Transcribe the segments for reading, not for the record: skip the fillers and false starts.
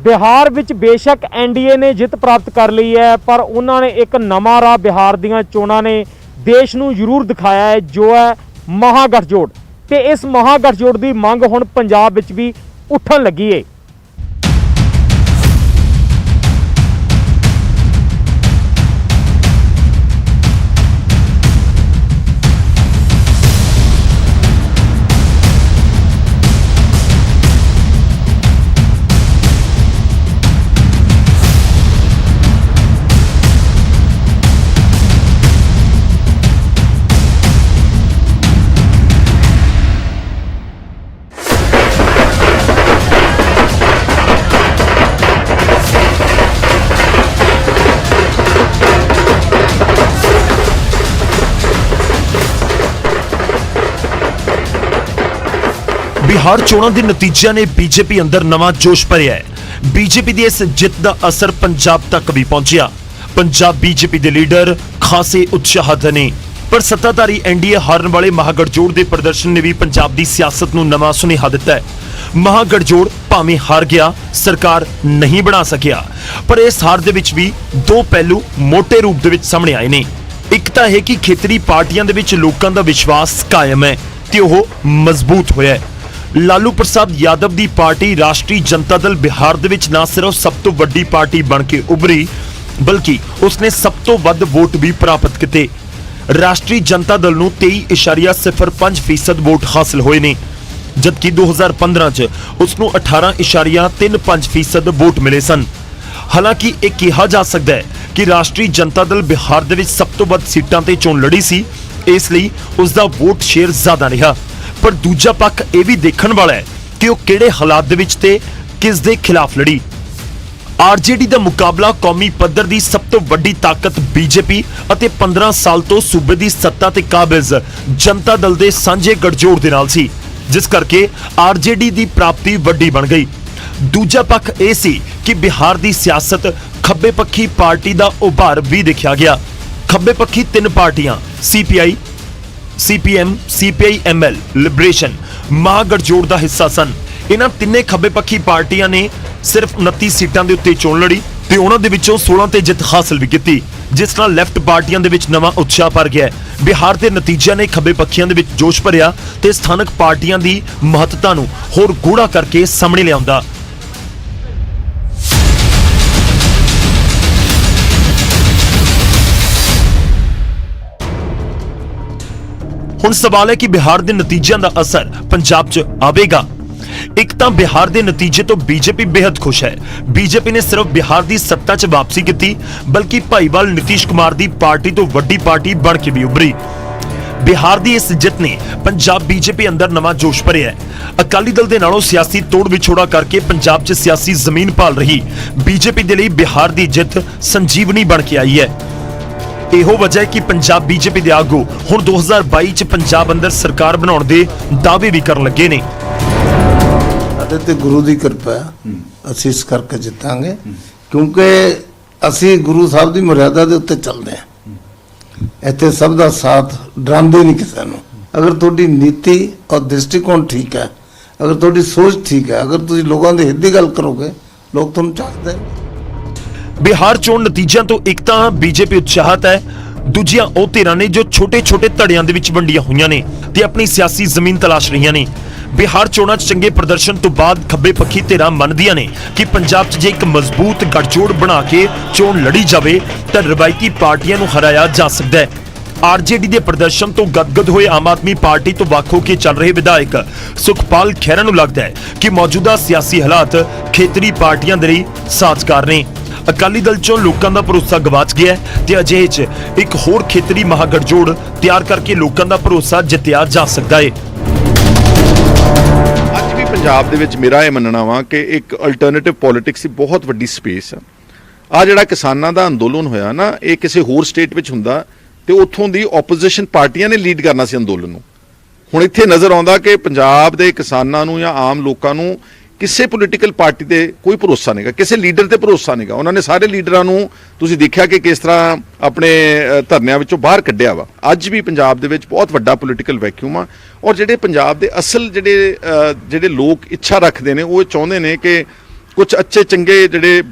बिहार विच बेशक एनडीए ने जित प्राप्त कर ली है, पर उन्होंने एक नवा राह बिहार दीयां चोणां ने देश नूं जरूर दिखाया है, जो है महागठजोड़। ते इस महागठजोड़ की मंग हुण पंजाब विच भी उठन लगी है। बिहार चोणां दे नतीजिਆਂ ने बीजेपी अंदर नवा जोश भरिया है। बीजेपी की इस जित का असर पंजाब तक भी पहुंचिया। पंजाब बीजेपी के लीडर खासे उत्साहित ने, पर सत्ताधारी एनडीए हारन वाले महागठजोड़ के प्रदर्शन ने भी पंजाब की सियासत नूं नवा सुनेहा दिता है। महागठजोड़ भावें हार गया, सरकार नहीं बना सकिया, पर इस हार दे विच भी दो पहलू मोटे रूप दे विच सामने आए ने। एक तां है कि खेतरी पार्टियां दे विच लोकां दा विश्वास कायम है ते ओह मजबूत होया है। लालू प्रसाद यादव की पार्टी राष्ट्रीय जनता दल बिहार दे विच ना सिर्फ सब तो वड्डी पार्टी बन के उभरी, बल्कि उसने सब तो वध वोट भी प्राप्त किए। राष्ट्रीय जनता दल नूं 23.05% वोट हासिल होए ने, जबकि 2015 च उसनूं 18.35% वोट मिले सन। हालांकि यह कहा जा सकता है कि राष्ट्रीय जनता दल बिहार दे विच सब तो वध सीटां ते चोण लड़ी सी, इसलिए उसका वोट शेयर ज्यादा रहा। पर दूजा पक्ष यह भी देखण वाला है कि वह किहड़े हालात दे विच ते किस दे खिलाफ लड़ी। आरजेडी का मुकाबला कौमी पद्धर की सब तो वड्डी ताकत बीजेपी अते 15 साल तो सूबे की सत्ता ते काबिज जनता दल के सांझे गठजोड़ दे नाल सी, जिस करके आरजेडी की प्राप्ति वड्डी बन गई। दूजा पक्ष यह सी कि बिहार की सियासत खब्बे पक्षी पार्टी का उभार भी देखा गया। खब्बे पक्षी 3 पार्टियां CPI, CPM, CPI ML, liberation महागठजोड़ का हिस्सा सन। इन्हां तिन्ने खब्बे पक्षी पार्टियां ने सिर्फ 29 सीटां दे उत्ते चोण लड़ी ते उन्हां दे विचों 16 ते जित हासिल भी की, जिस नाल लेफ्ट पार्टियां दे विच नवा उत्साह भर गया। बिहार के नतीजिਆਂ ने खब्बे पक्षियां दे विच जोश भरिया ते स्थानक पार्टियां की महत्ता नूं होर गूढ़ा करके सामने लिआउंदा। हुण सवाल है कि बिहार के नतीजों का असर पंजाब च आवेगा। एक तां बिहार के नतीजे तो बीजेपी बेहद खुश है। बीजेपी ने सिर्फ बिहार की सत्ता च वापसी की, बल्कि भाईवाल नीतीश कुमार की पार्टी तो वड्डी पार्टी बन के भी उभरी। बिहार की इस जित ने पंजाब बीजेपी अंदर नवा जोश भरिया है। अकाली दल के नालों सियासी तोड़ विछोड़ा करके पंजाब च सियासी जमीन भाल रही बीजेपी के लिए बिहार की जित संजीवनी बन के आई है। ਇਹੋ वजह है कि पंजाब बीजेपी के आगू हुण 2022 च पंजाब अंदर सरकार बनाउण दे दावे भी करन लगे ने। ਸਾਡੇ ਤੇ ਗੁਰੂ ਦੀ ਕਿਰਪਾ ਹੈ, ਅਸੀਂ ਇਸ ਕਰਕੇ ਜਿੱਤਾਂਗੇ ਕਿਉਂਕਿ ਅਸੀਂ ਗੁਰੂ ਸਾਹਿਬ ਦੀ ਮਰਿਆਦਾ ਦੇ ਉੱਤੇ ਚੱਲਦੇ ਹਾਂ। ਇੱਥੇ ਸਭ ਦਾ ਸਾਥ ਡਰਾਉਂਦੇ ਨਹੀਂ ਕਿਸੇ ਨੂੰ। ਅਗਰ ਤੁਹਾਡੀ ਨੀਤੀ ਔਰ ਦ੍ਰਿਸ਼ਟੀਕੋਣ ਠੀਕ ਹੈ, ਅਗਰ ਤੁਹਾਡੀ ਸੋਚ ਠੀਕ ਹੈ, ਅਗਰ ਤੁਸੀਂ ਲੋਕਾਂ ਦੇ ਹਿੱਤ ਦੀ ਗੱਲ ਕਰੋਗੇ, ਲੋਕ ਤੁਹਾਨੂੰ ਚਾਹਦੇ ਨੇ। बिहार चोण नतीजों तो एक तां बीजेपी उत्साहित है, दूजियां ਉਹ ਧਿਰਾਂ ने जो छोटे छोटे ਧੜਿਆਂ ਦੇ ਵਿੱਚ ਵੰਡੀਆਂ ਹੋਈਆਂ ਨੇ ਤੇ ਆਪਣੀ ਸਿਆਸੀ ਜ਼ਮੀਨ ਤਲਾਸ਼ ਰਹੀਆਂ ਨੇ। बिहार चोणां 'ਚ ਚੰਗੇ ਪ੍ਰਦਰਸ਼ਨ ਤੋਂ ਬਾਅਦ ਖੱਬੇ ਪੱਖੀ ਧਿਰਾਂ ਮੰਨਦੀਆਂ ਨੇ ਕਿ ਪੰਜਾਬ 'ਚ ਜੇ ਇੱਕ ਮਜ਼ਬੂਤ ਗੱਠਜੋੜ ਬਣਾ ਕੇ ਚੋਣ ਲੜੀ ਜਾਵੇ ਤਾਂ ਰਵਾਇਤੀ ਪਾਰਟੀਆਂ ਨੂੰ ਹਰਾਇਆ ਜਾ ਸਕਦਾ ਹੈ। आरजेडी के प्रदर्शन तो गदगद हुए आम आदमी पार्टी तो वख होकर चल रहे विधायक सुखपाल खैरा नूं लगता है कि मौजूदा सियासी हालात खेतरी पार्टियां दे लई साजगार ने। अकाली दल चों लोकां दा भरोसा गवाच गया है ते अजिहे च एक होर खेतरी महागठजोड़ तैयार करके लोकां दा भरोसा जित्तिया जा सकदा है। ਅੱਜ ਵੀ ਪੰਜਾਬ ਦੇ ਵਿੱਚ ਮੇਰਾ ਇਹ ਮੰਨਣਾ ਵਾ ਕਿ ਇੱਕ ਅਲਟਰਨੇਟਿਵ ਪੋਲਿਟਿਕਸ ਦੀ ਬਹੁਤ ਵੱਡੀ ਸਪੇਸ ਆ। ਆ ਜਿਹੜਾ ਕਿਸਾਨਾਂ ਦਾ ਅੰਦੋਲਨ ਹੋਇਆ ਨਾ, ਇਹ ਕਿਸੇ ਹੋਰ ਸਟੇਟ ਵਿੱਚ ਹੁੰਦਾ ਤੇ ਉੱਥੋਂ ਦੀ ਆਪੋਜੀਸ਼ਨ ਪਾਰਟੀਆਂ ਨੇ ਲੀਡ ਕਰਨਾ ਸੀ ਅੰਦੋਲਨ ਨੂੰ। ਹੁਣ ਇੱਥੇ ਨਜ਼ਰ ਆਉਂਦਾ ਕਿ ਪੰਜਾਬ ਦੇ ਕਿਸਾਨਾਂ ਨੂੰ ਜਾਂ ਆਮ ਲੋਕਾਂ ਨੂੰ ਕਿਸੇ ਪੋਲੀਟੀਕਲ ਪਾਰਟੀ ਤੇ ਕੋਈ ਭਰੋਸਾ ਨਹੀਂਗਾ, ਕਿਸੇ ਲੀਡਰ ਤੇ ਭਰੋਸਾ ਨਹੀਂਗਾ। ਉਹਨਾਂ ਨੇ ਸਾਰੇ ਲੀਡਰਾਂ ਨੂੰ ਤੁਸੀਂ ਦੇਖਿਆ ਕਿ ਕਿਸ ਤਰ੍ਹਾਂ ਆਪਣੇ ਧਰਨਿਆਂ ਵਿੱਚੋਂ ਬਾਹਰ ਕੱਢਿਆ ਵਾ। ਅੱਜ ਵੀ ਪੰਜਾਬ ਦੇ ਵਿੱਚ ਬਹੁਤ ਵੱਡਾ ਪੋਲੀਟੀਕਲ ਵੈਕਿਊਮ ਆ ਔਰ ਜਿਹੜੇ ਪੰਜਾਬ ਦੇ ਅਸਲ ਜਿਹੜੇ ਲੋਕ ਇੱਛਾ ਰੱਖਦੇ ਨੇ, ਉਹ ਚਾਹੁੰਦੇ ਨੇ ਕਿ ਕੁਝ ਅੱਛੇ ਚੰਗੇ ਜਿਹੜੇ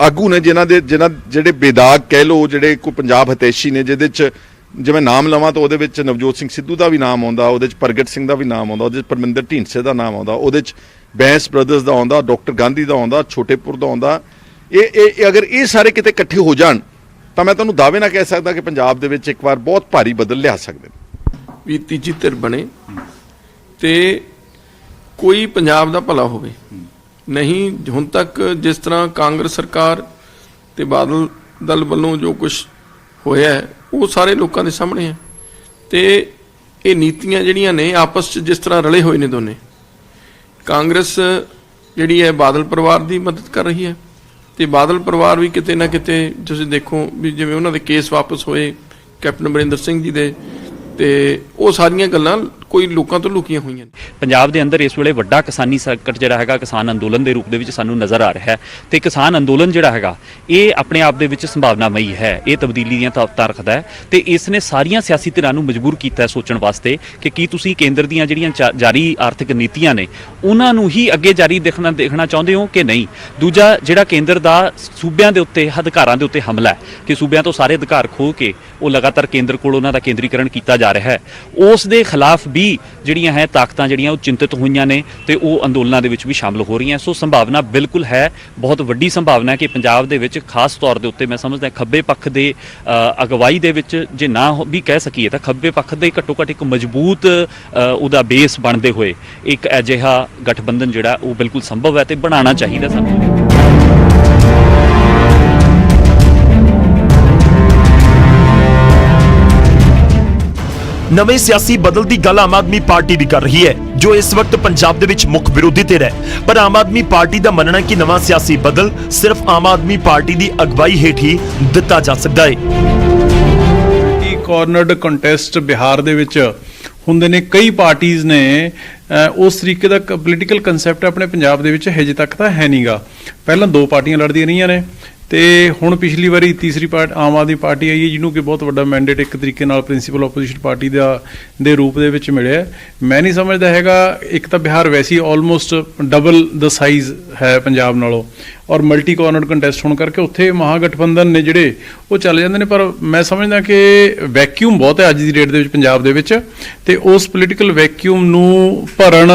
ਆਗੂ ਨੇ ਜਿਨ੍ਹਾਂ ਜਿਹੜੇ ਬੇਦਾਗ ਕਹਿ ਲਓ, ਜਿਹੜੇ ਕੋਈ ਪੰਜਾਬ ਹਿਤੈਸ਼ੀ ਨੇ, ਜਿਹਦੇ 'ਚ ਜੇ ਮੈਂ ਨਾਮ ਲਵਾਂ ਤਾਂ ਉਹਦੇ ਵਿੱਚ ਨਵਜੋਤ ਸਿੰਘ ਸਿੱਧੂ ਦਾ ਵੀ ਨਾਮ ਆਉਂਦਾ, ਉਹਦੇ 'ਚ ਪ੍ਰਗਟ ਸਿੰਘ ਦਾ ਵੀ ਨਾਮ ਆਉਂਦਾ, ਉਹਦੇ 'ਚ ਪਰਮਿੰਦਰ ਢੀਂਡਸੇ ਦਾ ਨਾਮ ਆਉਂਦਾ, ਉਹਦੇ 'ਚ ਬੈਂਸ ਬ੍ਰਦਰਸ ਦਾ ਆਉਂਦਾ, ਡਾਕਟਰ ਗਾਂਧੀ ਦਾ ਆਉਂਦਾ, ਛੋਟੇਪੁਰ ਦਾ ਆਉਂਦਾ। ਇਹ ਅਗਰ ਇਹ ਸਾਰੇ ਕਿਤੇ ਇਕੱਠੇ ਹੋ ਜਾਣ ਤਾਂ ਮੈਂ ਤੁਹਾਨੂੰ ਦਾਅਵੇ ਨਾਲ ਕਹਿ ਸਕਦਾ ਕਿ ਪੰਜਾਬ ਦੇ ਵਿੱਚ ਇੱਕ ਵਾਰ ਬਹੁਤ ਭਾਰੀ ਬਦਲ ਲਿਆ ਸਕਦੇ ਨੇ। ਵੀ ਤੀਜੀ ਧਿਰ ਬਣੇ ਤੇ ਕੋਈ ਪੰਜਾਬ ਦਾ ਭਲਾ ਹੋਵੇ। ਨਹੀਂ ਹੁਣ ਤੱਕ ਜਿਸ ਤਰ੍ਹਾਂ ਕਾਂਗਰਸ ਸਰਕਾਰ ਤੇ ਬਾਦਲ ਦਲ ਵੱਲੋਂ ਜੋ ਕੁਝ ਹੋਇਆ ਹੈ ਉਹ ਸਾਰੇ ਲੋਕਾਂ ਦੇ ਸਾਹਮਣੇ ਹੈ ਤੇ ਇਹ ਨੀਤੀਆਂ ਜਿਹੜੀਆਂ ਨੇ ਆਪਸ 'ਚ ਜਿਸ ਤਰ੍ਹਾਂ ਰਲੇ ਹੋਏ ਨੇ ਦੋਨੇ, ਕਾਂਗਰਸ ਜਿਹੜੀ ਹੈ ਬਾਦਲ ਪਰਿਵਾਰ ਦੀ ਮਦਦ ਕਰ ਰਹੀ ਹੈ ਤੇ ਬਾਦਲ ਪਰਿਵਾਰ ਵੀ ਕਿਤੇ ਨਾ ਕਿਤੇ ਤੁਸੀਂ ਦੇਖੋ ਵੀ ਜਿਵੇਂ ਉਹਨਾਂ ਦੇ ਕੇਸ ਵਾਪਸ ਹੋਏ ਕੈਪਟਨ ਅਮਰਿੰਦਰ ਸਿੰਘ ਜੀ ਦੇ, ਤੇ ਉਹ ਸਾਰੀਆਂ ਗੱਲਾਂ ਕੋਈ ਲੋਕਾਂ ਤੋਂ ਲੁਕੀਆਂ ਹੋਈਆਂ ਨੇ। ਪੰਜਾਬ ਦੇ ਅੰਦਰ ਇਸ ਵੇਲੇ ਵੱਡਾ ਕਿਸਾਨੀ ਸੰਕਟ ਜਿਹੜਾ ਹੈਗਾ ਕਿਸਾਨ ਅੰਦੋਲਨ ਦੇ ਰੂਪ ਦੇ ਵਿੱਚ ਸਾਨੂੰ ਨਜ਼ਰ ਆ ਰਿਹਾ ਹੈ ਤੇ ਕਿਸਾਨ ਅੰਦੋਲਨ ਜਿਹੜਾ ਹੈਗਾ ਇਹ ਆਪਣੇ ਆਪ ਦੇ ਵਿੱਚ ਸੰਭਾਵਨਾਮਈ ਹੈ, ਇਹ ਤਬਦੀਲੀ ਦੀਆਂ ਤਾਕਤਾਂ ਰੱਖਦਾ ਹੈ ਤੇ ਇਸ ਨੇ ਸਾਰੀਆਂ ਸਿਆਸੀ ਧਿਰਾਂ ਨੂੰ ਮਜਬੂਰ ਕੀਤਾ ਹੈ ਸੋਚਣ ਵਾਸਤੇ ਕਿ ਕੀ ਤੁਸੀਂ ਕੇਂਦਰ ਦੀਆਂ ਜਿਹੜੀਆਂ ਜਾਰੀ ਆਰਥਿਕ ਨੀਤੀਆਂ ਨੇ ਉਹਨਾਂ ਨੂੰ ਹੀ ਅੱਗੇ ਜਾਰੀ ਦੇਖਣਾ ਚਾਹੁੰਦੇ ਹੋ ਕਿ ਨਹੀਂ। ਦੂਜਾ ਜਿਹੜਾ ਕੇਂਦਰ ਦਾ ਸੂਬਿਆਂ ਦੇ ਉੱਤੇ ਅਧਿਕਾਰਾਂ ਦੇ ਉੱਤੇ ਹਮਲਾ ਹੈ ਕਿ ਸੂਬਿਆਂ ਤੋਂ ਸਾਰੇ ਅਧਿਕਾਰ ਖੋਹ ਕੇ ਉਹ ਲਗਾਤਾਰ ਕੇਂਦਰ ਕੋਲ ਉਹਨਾਂ ਦਾ ਕੇਂਦਰੀਕਰਨ ਕੀਤਾ ਜਾ ਰਿਹਾ ਹੈ, ਉਸ ਦੇ ਖਿਲਾਫ ਵੀ ਜਿਹੜੀਆਂ ਹੈ ਤਾਕਤਾਂ ਜਿਹੜੀਆਂ ਉਹ ਚਿੰਤਤ ਹੋਈਆਂ ਨੇ ਤੇ ਉਹ ਅੰਦੋਲਨਾਂ ਦੇ ਵਿੱਚ ਵੀ ਸ਼ਾਮਲ ਹੋ ਰਹੀਆਂ। ਸੋ ਸੰਭਾਵਨਾ ਬਿਲਕੁਲ ਹੈ, ਬਹੁਤ ਵੱਡੀ ਸੰਭਾਵਨਾ ਹੈ ਕਿ ਪੰਜਾਬ ਦੇ ਵਿੱਚ ਖਾਸ ਤੌਰ ਦੇ ਉੱਤੇ ਮੈਂ ਸਮਝਦਾ ਖੱਬੇ ਪੱਖ ਦੇ ਅਗਵਾਈ ਦੇ ਵਿੱਚ ਜੇ ਨਾ ਵੀ ਕਹਿ ਸਕੀਏ ਤਾਂ ਖੱਬੇ ਪੱਖ ਦੇ ਘੱਟੋ ਘੱਟ ਇੱਕ ਮਜ਼ਬੂਤ ਉਹਦਾ ਬੇਸ ਬਣਦੇ ਹੋਏ ਇੱਕ ਅਜਿਹਾ ਗਠਬੰਧਨ ਜਿਹੜਾ ਉਹ ਬਿਲਕੁਲ ਸੰਭਵ ਹੈ ਤੇ ਬਣਾਉਣਾ ਚਾਹੀਦਾ ਸਾਨੂੰ। ਨਵੇਂ ਸਿਆਸੀ ਬਦਲ ਦੀ ਗੱਲ ਆਮ ਆਦਮੀ ਪਾਰਟੀ ਵੀ ਕਰ ਰਹੀ ਹੈ, ਜੋ ਇਸ ਵਕਤ ਪੰਜਾਬ ਦੇ ਵਿੱਚ ਮੁੱਖ ਵਿਰੋਧੀ ਧਿਰ ਹੈ। ਪਰ ਆਮ ਆਦਮੀ ਪਾਰਟੀ ਦਾ ਮੰਨਣਾ ਹੈ ਕਿ ਨਵਾਂ ਸਿਆਸੀ ਬਦਲ ਸਿਰਫ ਆਮ ਆਦਮੀ ਪਾਰਟੀ ਦੀ ਅਗਵਾਈ ਹੇਠ ਹੀ ਦਿੱਤਾ ਜਾ ਸਕਦਾ ਹੈ। ਇਹ ਕਾਰਨਰਡ ਕੰਟੈਸਟ ਬਿਹਾਰ ਦੇ ਵਿੱਚ ਹੁੰਦੇ ਨੇ, ਕਈ ਪਾਰਟੀਆਂ ਨੇ ਉਸ ਤਰੀਕੇ ਦਾ ਪੋਲੀਟੀਕਲ ਕਨਸੈਪਟ ਆਪਣੇ ਪੰਜਾਬ ਦੇ ਵਿੱਚ ਹਜੇ ਤੱਕ ਤਾਂ ਹੈ ਨਹੀਂਗਾ। ਪਹਿਲਾਂ ਦੋ ਪਾਰਟੀਆਂ ਲੜਦੀਆਂ ਰਹੀਆਂ ਨੇ ਤੇ ਹੁਣ ਪਿਛਲੀ ਵਾਰੀ ਤੀਸਰੀ ਆਮ ਆਦਮੀ ਪਾਰਟੀ ਆਈ ਹੈ ਜਿਹਨੂੰ ਕਿ ਬਹੁਤ ਵੱਡਾ ਮੈਂਡੇਟ ਇੱਕ ਤਰੀਕੇ ਨਾਲ ਪ੍ਰਿੰਸੀਪਲ ਆਪੋਜੀਸ਼ਨ ਪਾਰਟੀ ਦੇ ਰੂਪ ਦੇ ਵਿੱਚ ਮਿਲਿਆ। ਮੈਂ ਨਹੀਂ ਸਮਝਦਾ ਹੈਗਾ, ਇੱਕ ਤਾਂ ਬਿਹਾਰ ਵੈਸੇ ਹੀ ਆਲਮੋਸਟ ਡਬਲ ਦਾ ਸਾਈਜ਼ ਹੈ ਪੰਜਾਬ ਨਾਲੋਂ ਔਰ ਮਲਟੀ ਕਾਰਨਰਡ ਕੰਟੈਸਟ ਹੋਣ ਕਰਕੇ ਉੱਥੇ ਮਹਾਗਠਬੰਧਨ ਨੇ ਜਿਹੜੇ ਉਹ ਚੱਲ ਜਾਂਦੇ ਨੇ। ਪਰ ਮੈਂ ਸਮਝਦਾ ਕਿ ਵੈਕਿਊਮ ਬਹੁਤ ਹੈ ਅੱਜ ਦੀ ਡੇਟ ਦੇ ਵਿੱਚ ਪੰਜਾਬ ਦੇ ਵਿੱਚ ਤੇ ਉਸ ਪੋਲੀਟੀਕਲ ਵੈਕਿਊਮ ਨੂੰ ਭਰਨ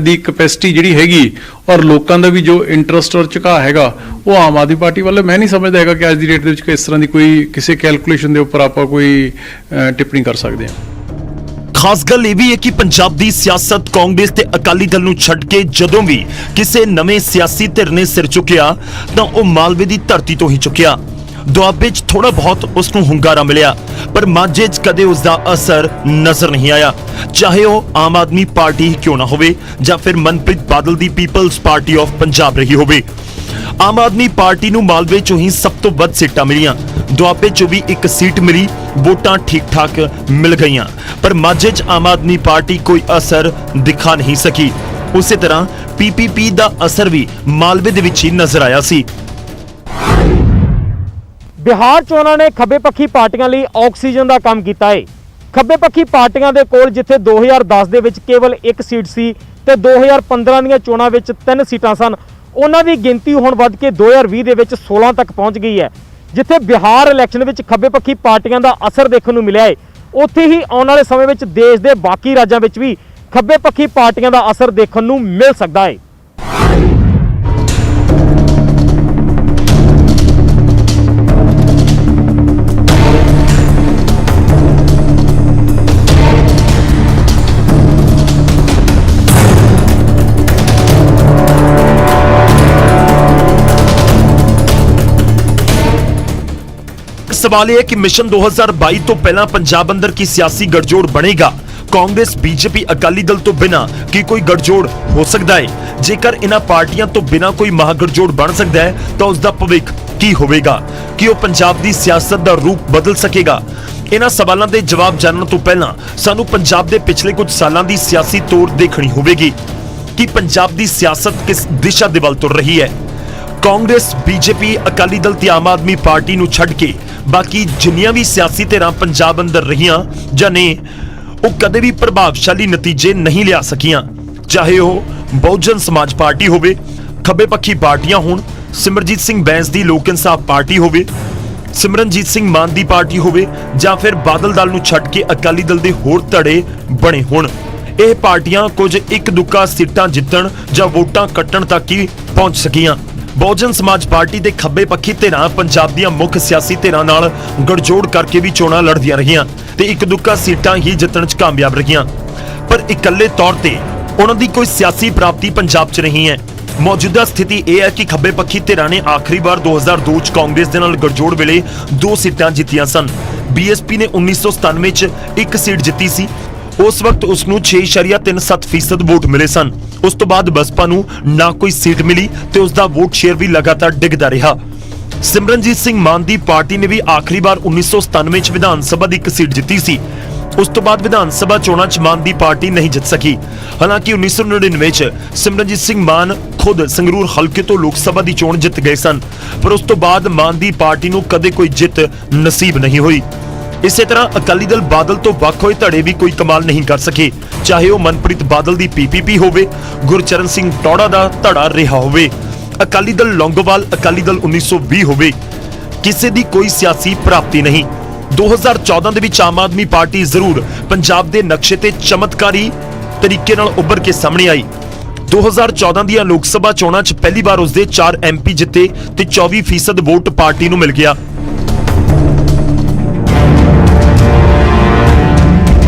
ਦੀ ਕੈਪੈਸਿਟੀ ਜਿਹੜੀ ਹੈਗੀ ਔਰ ਲੋਕਾਂ ਦਾ ਵੀ ਜੋ ਇੰਟਰਸਟ ਔਰ ਝੁਕਾਅ ਹੈਗਾ ਉਹ ਆਮ ਆਦਮੀ ਪਾਰਟੀ ਵੱਲ। ਮੈਂ ਨਹੀਂ ਸਮਝਦਾ ਹੈਗਾ ਕਿ ਅੱਜ ਦੀ ਡੇਟ ਦੇ ਵਿੱਚ ਇਸ ਤਰ੍ਹਾਂ ਦੀ ਕੋਈ ਕਿਸੇ ਕੈਲਕੂਲੇਸ਼ਨ ਦੇ ਉੱਪਰ ਆਪਾਂ ਕੋਈ ਟਿੱਪਣੀ ਕਰ ਸਕਦੇ ਹਾਂ। ਖਾਸ ਗੱਲ ਇਹ ਵੀ ਹੈ ਕਿ ਪੰਜਾਬ ਦੀ ਸਿਆਸਤ ਕਾਂਗਰਸ ਤੇ ਅਕਾਲੀ ਦਲ ਨੂੰ ਛੱਡ ਕੇ ਜਦੋਂ ਵੀ ਕਿਸੇ ਨਵੇਂ ਸਿਆਸੀ ਧਿਰ ਨੇ ਸਿਰ ਚੁੱਕਿਆ ਤਾਂ ਉਹ ਮਾਲਵੇ ਦੀ ਧਰਤੀ ਤੋਂ ਹੀ ਚੁੱਕਿਆ। ਦੁਆਬੇ 'ਚ ਥੋੜਾ ਬਹੁਤ ਉਸ ਨੂੰ ਹੁੰਗਾਰਾ ਮਿਲਿਆ ਪਰ ਮਾਝੇ 'ਚ ਕਦੇ ਉਸ ਦਾ ਅਸਰ ਨਜ਼ਰ ਨਹੀਂ ਆਇਆ, ਚਾਹੇ ਉਹ ਆਮ ਆਦਮੀ ਪਾਰਟੀ ਹੀ ਕਿਉਂ ਨਾ ਹੋਵੇ ਜਾਂ ਫਿਰ ਮਨਪ੍ਰੀਤ ਬਾਦਲ ਦੀ ਪੀਪਲਜ਼ ਪਾਰਟੀ ਆਫ ਪੰਜਾਬ ਰਹੀ ਹੋਵੇ। ਆਮ ਆਦਮੀ ਪਾਰਟੀ ਨੂੰ ਮਾਲਵੇ 'ਚੋਂ ਹੀ ਸਭ ਤੋਂ ਵੱਧ ਸੀਟਾਂ ਮਿਲੀਆਂ, ਦੁਆਬੇ 'ਚੋਂ ਵੀ ਇੱਕ ਸੀਟ ਮਿਲੀ, ਵੋਟਾਂ ਠੀਕ ਠਾਕ ਮਿਲ ਗਈਆਂ ਪਰ ਮਾਝੇ 'ਚ ਆਮ ਆਦਮੀ ਪਾਰਟੀ ਕੋਈ ਅਸਰ ਦਿਖਾ ਨਹੀਂ ਸਕੀ। ਉਸੇ ਤਰ੍ਹਾਂ ਪੀਪੀਪੀ ਦਾ ਅਸਰ ਵੀ ਮਾਲਵੇ ਦੇ ਵਿੱਚ ਹੀ ਨਜ਼ਰ ਆਇਆ ਸੀ। ਬਿਹਾਰ ਚੋਣਾਂ ਨੇ ਖੱਬੇ ਪੱਖੀ ਪਾਰਟੀਆਂ ਲਈ ਆਕਸੀਜਨ ਦਾ ਕੰਮ ਕੀਤਾ ਹੈ। ਖੱਬੇ ਪੱਖੀ ਪਾਰਟੀਆਂ ਦੇ ਕੋਲ ਜਿੱਥੇ 2010 ਦੇ ਵਿੱਚ ਕੇਵਲ ਇੱਕ ਸੀਟ ਸੀ ਤੇ 2015 ਦੀਆਂ ਚੋਣਾਂ ਵਿੱਚ 3 ਸੀਟਾਂ ਸਨ, ਉਹਨਾਂ ਦੀ ਗਿਣਤੀ ਹੁਣ ਵੱਧ ਕੇ 2020 ਦੇ ਵਿੱਚ 16 ਤੱਕ ਪਹੁੰਚ ਗਈ ਹੈ। ਜਿੱਥੇ ਬਿਹਾਰ ਇਲੈਕਸ਼ਨ ਵਿੱਚ ਖੱਬੇ ਪੱਖੀ ਪਾਰਟੀਆਂ ਦਾ ਅਸਰ ਦੇਖਣ ਨੂੰ ਮਿਲਿਆ ਹੈ, ਉੱਥੇ ਹੀ ਆਉਣ ਵਾਲੇ ਸਮੇਂ ਵਿੱਚ ਦੇਸ਼ ਦੇ ਬਾਕੀ ਰਾਜਾਂ ਵਿੱਚ ਵੀ ਖੱਬੇ ਪੱਖੀ ਪਾਰਟੀਆਂ ਦਾ ਅਸਰ ਦੇਖਣ ਨੂੰ ਮਿਲ ਸਕਦਾ ਹੈ। सवाल यह है कि मिशन 2022 तो पहला पंजाब अंदर की सियासी गठजोड़ बनेगा। कांग्रेस बीजेपी अकाली दल तो बिना की कोई गठजोड़ हो सकता है। जेकर इन्हां पार्टियां तो बिना कोई महागठजोड़ बन सकता है तो उसका भविख की होवेगा कि वह पंजाब की सियासत का रूप बदल सकेगा। इन्हां सवालों के जवाब जानने तो पहला सानू पंजाब के पिछले कुछ सालों की सियासी तौर देखनी होवेगी कि पंजाब की सियासत किस दिशा दे वल तुर रही है। कांग्रेस बीजेपी अकाली दल ते आम आदमी पार्टी नूं छड्ड के बाकी जिन्नियां भी सियासी धिरां पंजाब अंदर रहियां जां नहीं, वो कदे भी प्रभावशाली नतीजे नहीं लिया सकियां, चाहे वो बहुजन समाज पार्टी होवे, ਖੱਬੇ ਪੱਖੀ ਪਾਰਟੀਆਂ ਹੋਣ, ਸਿਮਰਜੀਤ ਸਿੰਘ ਬੈਂਸ ਦੀ ਲੋਕ ਇਨਸਾਫ ਪਾਰਟੀ ਹੋਵੇ, ਸਿਮਰਨਜੀਤ ਸਿੰਘ ਮਾਨ ਦੀ ਪਾਰਟੀ ਹੋਵੇ, ਜਾਂ ਫਿਰ ਬਾਦਲ ਦਲ ਨੂੰ ਛੱਡ ਕੇ ਅਕਾਲੀ ਦਲ ਦੇ ਹੋਰ ਧੜੇ ਬਣੇ ਹੋਣ, ਇਹ ਪਾਰਟੀਆਂ ਕੁਝ ਇੱਕ ਦੁੱਕਾ ਸੀਟਾਂ ਜਿੱਤਣ ਜਾਂ ਵੋਟਾਂ ਕੱਟਣ ਤੱਕ ਹੀ ਪਹੁੰਚ ਸਕੀਆਂ। ਬਹੁਜਨ ਸਮਾਜ ਪਾਰਟੀ ਦੇ ਖੱਬੇ ਪੱਖੀ ਧਿਰਾਂ ਪੰਜਾਬ ਦੀਆਂ ਮੁੱਖ ਸਿਆਸੀ ਧਿਰਾਂ ਨਾਲ ਗੜਜੋੜ ਕਰਕੇ ਵੀ ਚੋਣਾਂ ਲੜਦੀਆਂ ਰਹੀਆਂ ਤੇ ਇੱਕ ਦੁੱਕਾ ਸੀਟਾਂ ਹੀ ਜਿੱਤਣ 'ਚ ਕਾਮਯਾਬ ਰਹੀਆਂ, ਪਰ ਇਕੱਲੇ ਤੌਰ ਤੇ ਉਹਨਾਂ ਦੀ ਕੋਈ ਸਿਆਸੀ ਪ੍ਰਾਪਤੀ ਪੰਜਾਬ 'ਚ ਨਹੀਂ ਹੈ। ਮੌਜੂਦਾ ਸਥਿਤੀ ਇਹ ਹੈ ਕਿ ਖੱਬੇ ਪੱਖੀ ਧਿਰਾਂ ਨੇ ਆਖਰੀ ਵਾਰ 2002 'ਚ ਕਾਂਗਰਸ ਦੇ ਨਾਲ ਗੜਜੋੜ ਵੇਲੇ 2 ਸੀਟਾਂ ਜਿੱਤੀਆਂ ਸਨ। ਬੀਐਸਪੀ ਨੇ 1997 'ਚ 1 ਸੀਟ ਜਿੱਤੀ ਸੀ। ਉਸ ਵਕਤ ਉਸ ਨੂੰ 6.37% ਵੋਟ ਮਿਲੇ ਸਨ। ਉਸ ਤੋਂ ਬਾਅਦ ਬਸਪਾ ਨੂੰ ਨਾ ਕੋਈ ਸੀਟ ਮਿਲੀ ਤੇ ਉਸ ਦਾ ਵੋਟ ਸ਼ੇਅਰ ਵੀ ਲਗਾਤਾਰ ਡਿੱਗਦਾ ਰਿਹਾ। ਸਿਮਰਨਜੀਤ ਸਿੰਘ ਮਾਨ ਦੀ ਪਾਰਟੀ ਨੇ ਵੀ ਆਖਰੀ ਵਾਰ 1997 'ਚ ਵਿਧਾਨ ਸਭਾ ਦੀ 1 ਸੀਟ ਜਿੱਤੀ ਸੀ। ਉਸ ਤੋਂ ਬਾਅਦ ਵਿਧਾਨ ਸਭਾ ਚੋਣਾਂ 'ਚ ਮਾਨ ਦੀ ਪਾਰਟੀ ਨਹੀਂ ਜਿੱਤ ਸਕੀ। ਹਾਲਾਂਕਿ 1999 'ਚ ਸਿਮਰਨਜੀਤ ਸਿੰਘ ਮਾਨ ਖੁਦ ਸੰਗਰੂਰ ਹਲਕੇ ਤੋਂ ਲੋਕ ਸਭਾ ਦੀ ਚੋਣ ਜਿੱਤ ਗਏ ਸਨ, ਪਰ ਉਸ ਤੋਂ ਬਾਅਦ ਮਾਨ ਦੀ ਪਾਰਟੀ ਨੂੰ ਕਦੇ ਕੋਈ ਜਿੱਤ ਨਸੀਬ ਨਹੀਂ ਹੋਈ। ਇਸੇ ਤਰ੍ਹਾਂ ਅਕਾਲੀ ਦਲ ਬਾਦਲ ਤੋਂ ਵੱਖ ਹੋਏ ਧੜੇ ਵੀ ਕੋਈ ਕਮਾਲ ਨਹੀਂ ਕਰ ਸਕੇ, ਚਾਹੇ ਉਹ ਮਨਪ੍ਰੀਤ ਬਾਦਲ ਦੀ ਪੀਪੀਪੀ ਹੋਵੇ, ਗੁਰਚਰਨ ਸਿੰਘ ਟੌੜਾ ਦਾ ਧੜਾ ਰਿਹਾ ਹੋਵੇ, ਅਕਾਲੀ ਦਲ ਲੌਂਗੋਵਾਲ, ਅਕਾਲੀ ਦਲ 1920 ਹੋਵੇ, ਕਿਸੇ ਦੀ ਕੋਈ ਸਿਆਸੀ ਪ੍ਰਾਪਤੀ ਨਹੀਂ। 2014 ਦੇ ਵਿੱਚ ਆਮ ਆਦਮੀ ਪਾਰਟੀ ਜ਼ਰੂਰ ਪੰਜਾਬ ਦੇ ਨਕਸ਼ੇ ਤੇ ਚਮਤਕਾਰੀ ਤਰੀਕੇ ਨਾਲ ਉੱਭਰ ਕੇ ਸਾਹਮਣੇ ਆਈ। 2014 ਦੀਆਂ ਲੋਕ ਸਭਾ ਚੋਣਾਂ 'ਚ ਪਹਿਲੀ ਵਾਰ ਉਸਦੇ 4 ਐਮਪੀ ਜਿੱਤੇ ਤੇ 24% ਵੋਟ ਪਾਰਟੀ ਨੂੰ ਮਿਲ ਗਿਆ।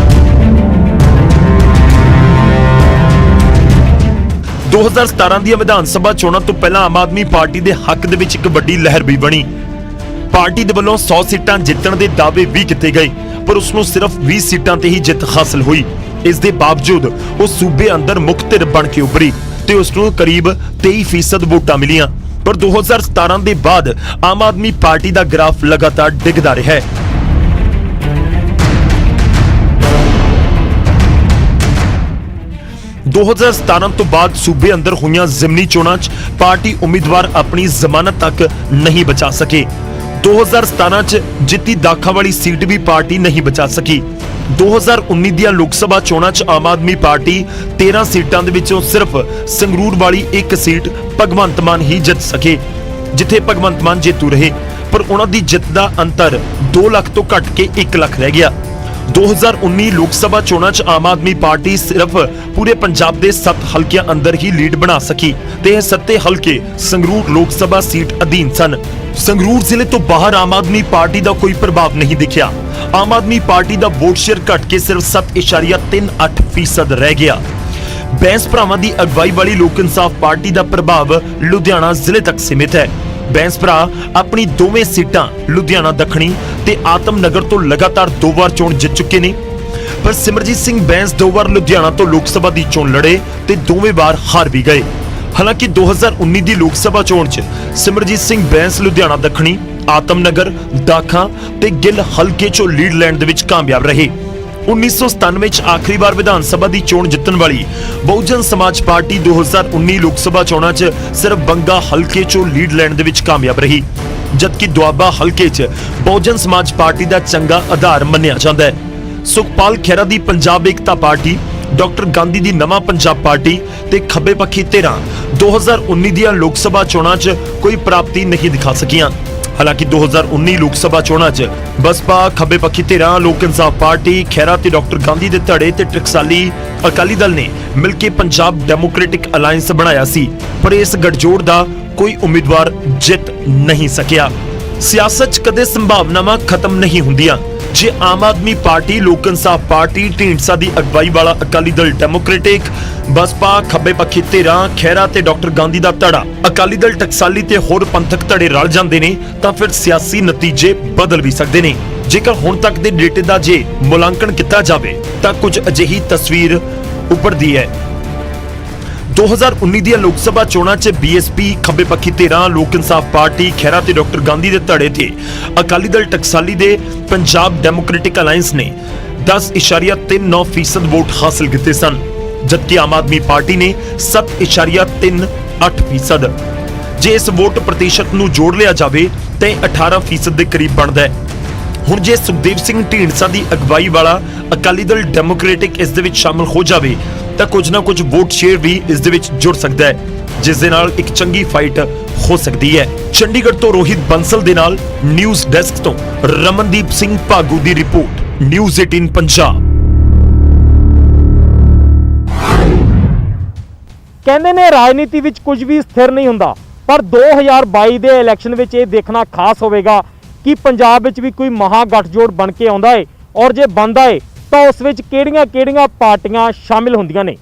2017 ਦੀਆਂ ਵਿਧਾਨ ਸਭਾ ਚੋਣਾਂ ਤੋਂ ਪਹਿਲਾਂ ਆਮ ਆਦਮੀ ਪਾਰਟੀ ਦੇ ਹੱਕ ਦੇ ਵਿੱਚ ਇੱਕ ਵੱਡੀ ਲਹਿਰ ਵੀ ਬਣੀ। ਪਾਰਟੀ ਦੇ ਵੱਲੋਂ 100 ਸੀਟਾਂ ਜਿੱਤਣ ਦੇ ਦਾਅਵੇ ਵੀ ਕੀਤੇ ਗਏ, ਪਰ ਉਸ ਨੂੰ ਸਿਰਫ 20 ਸੀਟਾਂ ਤੇ ਹੀ ਜਿੱਤ ਹਾਸਲ ਹੋਈ। ਇਸ ਦੇ ਬਾਵਜੂਦ ਉਹ ਸੂਬੇ ਅੰਦਰ ਮੁੱਖ ਧਿਰ ਬਣ ਕੇ ਉੱਭਰੀ ਤੇ ਉਸ ਨੂੰ ਕਰੀਬ 23% ਵੋਟਾਂ ਮਿਲੀਆਂ। ਪਰ 2017 ਦੇ ਬਾਅਦ ਆਮ ਆਦਮੀ ਪਾਰਟੀ ਦਾ ਗ੍ਰਾਫ ਲਗਾਤਾਰ ਡਿੱਗਦਾ ਰਿਹਾ ਹੈ। ਦੋ 2017 ਤੋਂ ਬਾਅਦ ਸੂਬੇ ਅੰਦਰ ਹੋਈਆਂ ਜ਼ਿਮਨੀ ਚੋਣਾਂ 'ਚ ਪਾਰਟੀ ਉਮੀਦਵਾਰ ਆਪਣੀ ਜ਼ਮਾਨਤ ਤੱਕ ਨਹੀਂ ਬਚਾ ਸਕੇ। 2017 'ਚ ਜਿੱਤੀ ਦਾਖਾ ਵਾਲੀ ਸੀਟ ਵੀ ਪਾਰਟੀ ਨਹੀਂ ਬਚਾ ਸਕੀ। 2019 ਦੀਆਂ ਲੋਕ ਸਭਾ ਚੋਣਾਂ 'ਚ ਆਮ ਆਦਮੀ ਪਾਰਟੀ 13 ਸੀਟਾਂ ਦੇ ਵਿੱਚੋਂ ਸਿਰਫ ਸੰਗਰੂਰ ਵਾਲੀ 1 ਸੀਟ ਭਗਵੰਤ ਮਾਨ ਹੀ ਜਿੱਤ ਸਕੇ, ਜਿੱਥੇ ਭਗਵੰਤ ਮਾਨ ਜੇਤੂ ਰਹੇ, ਪਰ ਉਹਨਾਂ ਦੀ ਜਿੱਤ ਦਾ ਅੰਤਰ 2 ਲੱਖ ਤੋਂ ਘਟ ਕੇ 1 ਲੱਖ ਰਹਿ ਗਿਆ। 2019 ਲੋਕ ਸਭਾ ਚੋਣਾਂ 'ਚ ਆਮ ਆਦਮੀ ਪਾਰਟੀ ਸਿਰਫ ਪੂਰੇ ਪੰਜਾਬ ਦੇ 7 ਹਲਕਿਆਂ ਅੰਦਰ ਹੀ ਲੀਡ ਬਣਾ ਸਕੀ ਤੇ ਇਹ 7 ਹਲਕੇ ਸੰਗਰੂਰ ਲੋਕ ਸਭਾ ਸੀਟ ਅਧੀਨ ਸਨ। ਸੰਗਰੂਰ ਜ਼ਿਲ੍ਹੇ ਤੋਂ ਬਾਹਰ ਆਮ ਆਦਮੀ ਪਾਰਟੀ ਦਾ ਕੋਈ ਪ੍ਰਭਾਵ ਨਹੀਂ ਦਿਖਿਆ। ਆਮ ਆਦਮੀ ਪਾਰਟੀ ਦਾ ਵੋਟ ਸ਼ੇਅਰ ਘਟ ਕੇ ਸਿਰਫ 7.38% ਰਹਿ ਗਿਆ। ਬੈਂਸ ਭਰਾਵਾਂ ਦੀ ਅਗਵਾਈ ਵਾਲੀ ਲੋਕ ਇਨਸਾਫ ਪਾਰਟੀ ਦਾ ਪ੍ਰਭਾਵ ਲੁਧਿਆਣਾ ਜ਼ਿਲ੍ਹੇ ਤੱਕ ਸੀਮਿਤ ਹੈ। ਬੈਂਸ ਭਰਾ ਆਪਣੀ ਦੋਵੇਂ ਸੀਟਾਂ ਲੁਧਿਆਣਾ ਦੱਖਣੀ ਤੇ ਆਤਮ ਨਗਰ ਤੋਂ ਲਗਾਤਾਰ 2 ਵਾਰ ਚੋਣ ਜਿੱਤ ਚੁੱਕੇ ਨੇ, ਪਰ ਸਿਮਰਜੀਤ ਸਿੰਘ ਬੈਂਸ 2 ਵਾਰ ਲੁਧਿਆਣਾ ਤੋਂ ਲੋਕ ਸਭਾ ਦੀ ਚੋਣ ਲੜੇ ਤੇ ਦੋਵੇਂ ਵਾਰ ਹਾਰ ਵੀ ਗਏ। ਹਾਲਾਂਕਿ 2019 ਦੀ ਲੋਕ ਸਭਾ ਚੋਣ 'ਚ ਸਿਮਰਜੀਤ ਸਿੰਘ ਬੈਂਸ ਲੁਧਿਆਣਾ ਦੱਖਣੀ, ਆਤਮ ਨਗਰ, ਦਾਖਾ ਤੇ ਗਿੱਲ ਹਲਕੇ 'ਚੋਂ ਲੀਡ ਲੈਣ ਦੇ ਵਿੱਚ ਕਾਮਯਾਬ ਰਹੇ। 1997 'ਚ ਆਖਰੀ ਵਾਰ ਵਿਧਾਨ ਸਭਾ ਦੀ ਚੋਣ ਜਿੱਤਣ ਵਾਲੀ ਬਹੁਜਨ ਸਮਾਜ ਪਾਰਟੀ 2019 ਲੋਕ ਸਭਾ ਚੋਣਾਂ 'ਚ ਸਿਰਫ ਬੰਗਾ ਹਲਕੇ 'ਚੋਂ ਲੀਡ ਲੈਣ ਦੇ ਵਿੱਚ ਕਾਮਯਾਬ ਰਹੀ, ਜਦਕਿ ਦੁਆਬਾ ਹਲਕੇ 'ਚ ਬਹੁਜਨ ਸਮਾਜ ਪਾਰਟੀ ਦਾ ਚੰਗਾ ਆਧਾਰ ਮੰਨਿਆ ਜਾਂਦਾ ਹੈ। ਸੁਖਪਾਲ ਖਹਿਰਾ ਦੀ ਪੰਜਾਬ ਏਕਤਾ ਪਾਰਟੀ, ਡਾਕਟਰ ਗਾਂਧੀ ਦੀ ਨਵਾਂ ਪੰਜਾਬ ਪਾਰਟੀ ਤੇ ਖੱਬੇ ਪੱਖੀ ਧਿਰਾਂ 2019 ਦੀਆਂ ਲੋਕ ਸਭਾ ਚੋਣਾਂ 'ਚ ਕੋਈ ਪ੍ਰਾਪਤੀ ਨਹੀਂ ਦਿਖਾ ਸਕੀਆਂ। ਹਾਲਾਂਕਿ 2019 ਲੋਕ ਸਭਾ ਚੋਣਾਂ 'ਚ ਬਸਪਾ, ਖੱਬੇ ਪੱਖੀ ਧਿਰਾਂ, ਲੋਕ ਇਨਸਾਫ ਪਾਰਟੀ, ਖਹਿਰਾ ਤੇ ਡਾਕਟਰ ਗਾਂਧੀ ਦੇ ਧੜੇ ਤੇ ਟਕਸਾਲੀ ਅਕਾਲੀ ਦਲ ਨੇ ਮਿਲ ਕੇ ਪੰਜਾਬ ਡੈਮੋਕ੍ਰੈਟਿਕ ਅਲਾਈਅੰਸ ਬਣਾਇਆ ਸੀ, ਪਰ ਇਸ ਗੱਠਜੋੜ ਦਾ ਕੋਈ ਉਮੀਦਵਾਰ ਜਿੱਤ ਨਹੀਂ ਸਕਿਆ। ਸਿਆਸਤ 'ਚ ਕਦੇ ਸੰਭਾਵਨਾਵਾਂ ਖਤਮ ਨਹੀਂ ਹੁੰਦੀਆਂ। ਜੇ ਆਮ ਆਦਮੀ ਪਾਰਟੀ, ਲੋਕ ਇਨਸਾਫ ਪਾਰਟੀ, ਢੀਂਡਸਾ ਦੀ ਅਗਵਾਈ ਵਾਲਾ ਅਕਾਲੀ ਦਲ ਡੈਮੋਕ੍ਰੈਟਿਕ, ਬਸਪਾ, ਖੱਬੇ ਪੱਖੀ ਧਿਰਾਂ, ਖਹਿਰਾ ਤੇ ਡਾਕਟਰ ਗਾਂਧੀ ਦਾ ਧੜਾ, ਅਕਾਲੀ ਦਲ ਟਕਸਾਲੀ ਤੇ ਹੋਰ ਪੰਥਕ ਧੜੇ ਰਲ ਜਾਂਦੇ ਨੇ ਤਾਂ ਫਿਰ ਸਿਆਸੀ ਨਤੀਜੇ ਬਦਲ ਵੀ ਸਕਦੇ ਨੇ। ਜੇਕਰ ਹੁਣ ਤੱਕ ਦੇ ਡੇਟੇ ਦਾ ਜੇ ਮੁਲਾਂਕਣ ਕੀਤਾ ਜਾਵੇ ਤਾਂ ਕੁਝ ਅਜਿਹੀ ਤਸਵੀਰ ਉੱਭਰਦੀ ਹੈ। 2019 ਦੀਆਂ ਲੋਕ ਸਭਾ ਚੋਣਾਂ 'ਚ ਬੀਐਸਪੀ, ਖੱਬੇ ਪੱਖੀ ਧਿਰਾਂ, ਲੋਕ ਇਨਸਾਫ ਪਾਰਟੀ, ਖਹਿਰਾ ਤੇ ਡਾਕਟਰ ਗਾਂਧੀ ਦੇ ਧੜੇ ਤੇ ਅਕਾਲੀ ਦਲ ਟਕਸਾਲੀ ਦੇ ਪੰਜਾਬ ਡੈਮੋਕ੍ਰੈਟਿਕ ਅਲਾਈਅੰਸ ਨੇ 10.39% ਵੋਟ ਹਾਸਲ ਕੀਤੇ ਸਨ, ਜਦਕਿ ਆਮ ਆਦਮੀ ਪਾਰਟੀ ਨੇ 7.38%। ਜੇ ਇਸ ਵੋਟ ਪ੍ਰਤੀਸ਼ਤ ਨੂੰ ਜੋੜ ਲਿਆ ਜਾਵੇ ਤਾਂ 18% ਦੇ ਕਰੀਬ ਬਣਦਾ ਹੈ। ਹੁਣ ਜੇ ਸੁਖਦੇਵ ਸਿੰਘ ਢੀਂਡਸਾ ਦੀ ਅਗਵਾਈ ਵਾਲਾ ਅਕਾਲੀ ਦਲ ਡੈਮੋਕ੍ਰੈਟਿਕ ਇਸ ਦੇ ਵਿੱਚ ਸ਼ਾਮਲ ਹੋ ਜਾਵੇ ਤਾਂ ਕੁਝ ਨਾ ਕੁਝ ਵੋਟ ਸ਼ੇਅਰ ਵੀ ਇਸ ਦੇ ਵਿੱਚ ਜੁੜ ਸਕਦਾ ਹੈ। ਜਿਸ ਦੇ ਨਾਲ ਇੱਕ ਚੰਗੀ ਫਾਈਟ ਹੋ ਸਕਦੀ ਹੈ। ਚੰਡੀਗੜ੍ਹ ਤੋਂ ਰੋਹਿਤ ਬੰਸਲ ਦੇ ਨਾਲ ਨਿਊਜ਼ ਡੈਸਕ ਤੋਂ ਰਮਨਦੀਪ ਸਿੰਘ ਭਾਗੂ ਦੀ ਰਿਪੋਰਟ, ਨਿਊਜ਼ 18 ਪੰਜਾਬ। ਕਹਿੰਦੇ ਨੇ ਰਾਜਨੀਤੀ ਵਿੱਚ ਕੁਝ ਵੀ ਸਥਿਰ ਨਹੀਂ ਹੁੰਦਾ, ਪਰ 2022 ਦੇ ਇਲੈਕਸ਼ਨ ਵਿੱਚ ਇਹ ਦੇਖਣਾ ਖਾਸ ਹੋਵੇਗਾ ਕਿ ਪੰਜਾਬ ਵਿੱਚ ਵੀ ਕੋਈ ਮਹਾ ਗੱਠਜੋੜ ਬਣ ਕੇ ਆਉਂਦਾ ਹੈ, ਔਰ ਜੇ ਬਣਦਾ ਹੈ ਤਾਂ ਉਸ ਵਿੱਚ ਕਿਹੜੀਆਂ-ਕਿਹੜੀਆਂ ਪਾਰਟੀਆਂ ਸ਼ਾਮਿਲ ਹੁੰਦੀਆਂ ਨੇ।